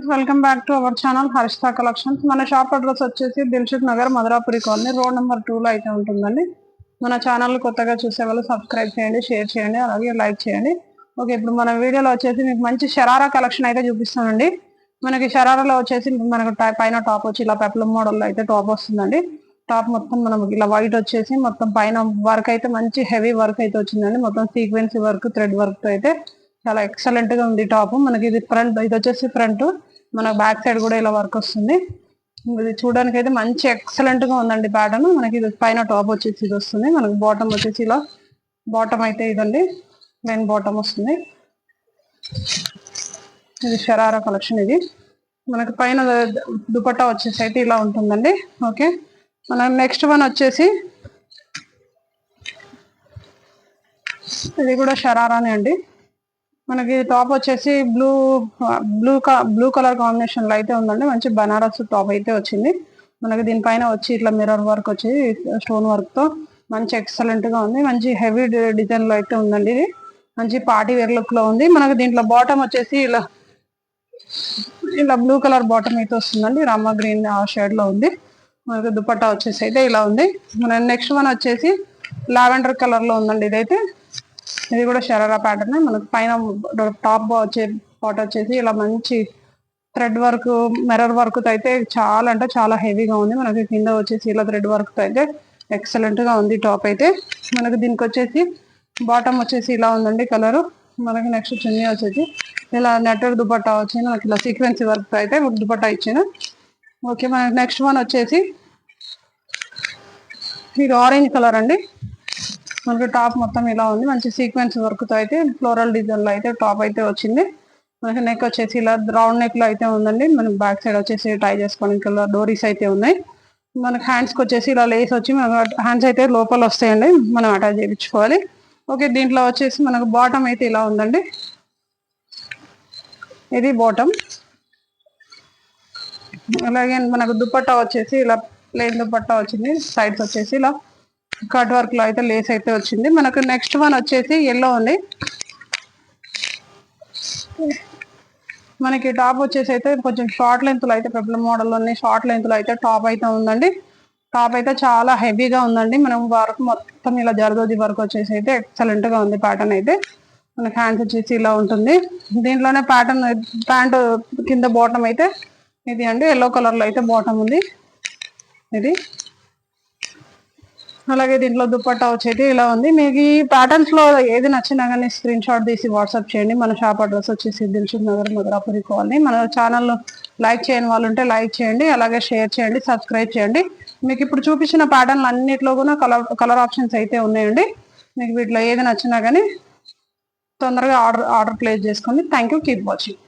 Friends, welcome back to our channel Harshita collections. మన shop address వచ్చేసి Dilsukhnagar Madhurapuri colony road number 2 లో అయితే ఉంటుందండి. మన ఛానల్ కొత్తగా చూసే వాళ్ళు సబ్స్క్రైబ్ చేయండి, షేర్ చేయండి, అలాగే లైక్ చేయండి. ఓకే, ఇప్పుడు మన వీడియోలో వచ్చేసి మీకు మంచి షరారా కలెక్షన్ అయితే చూపిస్తానండి. మనకి షరారాలో వచ్చేసి మనకు పైన టాప్ వచ్చి ఇలా పెప్లం మోడల్లో అయితే టాప్ వస్తుందండి. టాప్ మొత్తం మనం ఇలా వైట్ వచ్చేసి మొత్తం పైన వర్క్ అయితే మంచి హెవీ వర్క్ అయితే వచ్చిందండి. మొత్తం సీక్వెన్సీ వర్క్, థ్రెడ్ వర్క్ తో అయితే చాలా ఎక్సలెంట్ గా ఉంది టాప్. మనకి ఇది ఫ్రంట్, ఇది వచ్చేసి ఫ్రంట్, మన బ్యాక్ సైడ్ కూడా ఇలా వర్క్ వస్తుంది. ఇది చూడడానికి అయితే మంచి ఎక్సలెంట్ గా ఉందండి ప్యాటర్న్. మనకి ఇది పైన టాప్ వచ్చేసి ఇది వస్తుంది. మనకి బాటమ్ వచ్చేసి ఇలా బాటమ్ అయితే ఇదండి, ప్లెయిన్ బాటమ్ వస్తుంది. ఇది షరారా కలెక్షన్. ఇది మనకి పైన దుపట్టా వచ్చేసి అయితే ఇలా ఉంటుందండి. ఓకే, మన నెక్స్ట్ వన్ వచ్చేసి ఇది కూడా షరారానే అండి. మనకి టాప్ వచ్చేసి బ్లూ కలర్ కాంబినేషన్ లో అయితే ఉందండి. మంచి బనారస్ టాప్ అయితే వచ్చింది. మనకి దీనిపైన వచ్చి ఇట్లా మిర్రర్ వర్క్ వచ్చి స్టోన్ వర్క్ తో మంచి ఎక్సలెంట్ గా ఉంది. మంచి హెవీ డిజైన్ లో అయితే ఉందండి. ఇది మంచి పార్టీ వేర్ లుక్ లో ఉంది. మనకి దీంట్లో బాటమ్ వచ్చేసి ఇలా బ్లూ కలర్ బాటమ్ అయితే వస్తుందండి. రామా గ్రీన్ ఆ షేడ్ లో ఉంది. మనకి దుపట్టా వచ్చేసి అయితే ఇలా ఉంది. మన నెక్స్ట్ వన్ వచ్చేసి లావెండర్ కలర్ లో ఉందండి. ఇదైతే ఇది కూడా షరారా ప్యాటర్న్. మనకు పైన టాప్ వచ్చే పాట్ వచ్చేసి ఇలా మంచి థ్రెడ్ వర్క్, మిర్రర్ వర్క్ తో అయితే చాలా అంటే చాలా హెవీగా ఉంది. మనకి కింద వచ్చేసి ఇలా థ్రెడ్ వర్క్ తో అయితే ఎక్సలెంట్ గా ఉంది టాప్ అయితే. మనకి దీనికి వచ్చేసి బాటమ్ వచ్చేసి ఇలా ఉందండి కలర్. మనకి నెక్స్ట్ చున్నీ వచ్చేసి ఇలా నెట్టెడ్ దుపట్టా వచ్చింది. మనకి ఇలా సీక్వెన్సీ వర్క్ తో అయితే దుపట్టా ఇచ్చాను. ఓకే, మనకి నెక్స్ట్ వన్ వచ్చేసి ఇది ఆరెంజ్ కలర్ అండి. మనకి టాప్ మొత్తం ఇలా ఉంది. మంచి సీక్వెన్స్ వర్క్ తో అయితే ఫ్లోరల్ డిజైన్ లో అయితే టాప్ అయితే వచ్చింది. మనకి నెక్ వచ్చేసి ఇలా రౌండ్ నెక్ లో అయితే ఉందండి. మనకి బ్యాక్ సైడ్ వచ్చేసి టై చేసుకోవడానికి ఇలా డోరీస్ అయితే ఉన్నాయి. మనకి హ్యాండ్స్ కి వచ్చేసి ఇలా లేస్ వచ్చి హ్యాండ్స్ అయితే లోపల వస్తాయండి, మనం అటాచ్ చేయించుకోవాలి. ఓకే, దీంట్లో వచ్చేసి మనకు బాటమ్ అయితే ఇలా ఉందండి. ఇది బాటమ్. అలాగే మనకు దుపట్టా వచ్చేసి ఇలా ప్లెయిన్ దుపట్టా వచ్చింది. సైడ్స్ వచ్చేసి ఇలా కట్ వర్క్ లో అయితే లేస్ అయితే వచ్చింది. మనకు నెక్స్ట్ వన్ వచ్చేసి ఎల్లో ఉంది. మనకి టాప్ వచ్చేసి అయితే కొంచెం షార్ట్ లెంత్ లో అయితే పెప్లం మోడల్ లోని షార్ట్ లెంత్ లో అయితే టాప్ అయితే ఉందండి. టాప్ అయితే చాలా హెవీగా ఉందండి. మనం వర్క్ మొత్తం ఇలా జరదోజీ వర్క్ వచ్చేసి అయితే ఎక్సలెంట్ గా ఉంది ప్యాటర్న్ అయితే. మనకి హ్యాండ్స్ వచ్చేసి ఇలా ఉంటుంది. దీంట్లోనే ప్యాటర్న్ ప్యాంట్ కింద బాటమ్ అయితే ఇది అండి, ఎల్లో కలర్ లో అయితే బాటమ్ ఉంది ఇది. అలాగే దీంట్లో దుపట్టా వచ్చేది ఇలా ఉంది. మీకు ఈ ప్యాటర్న్స్ లో ఏది నచ్చినా కానీ స్క్రీన్ షాట్ తీసి వాట్సాప్ చేయండి. మన షాప్ అడ్రస్ వచ్చేసి దిల్సుఖ్ నగర్ మధురాపురి కాలనీ. మన ఛానల్ లైక్ చేయని వాళ్ళు ఉంటే లైక్ చేయండి, అలాగే షేర్ చేయండి, సబ్స్క్రైబ్ చేయండి. మీకు ఇప్పుడు చూపించిన ప్యాటర్న్లు అన్నింటిలో కూడా కలర్ ఆప్షన్స్ అయితే ఉన్నాయండి. మీకు వీటిలో ఏది నచ్చినా కానీ తొందరగా ఆర్డర్ ప్లేస్ చేసుకోండి. Thank you, keep watching.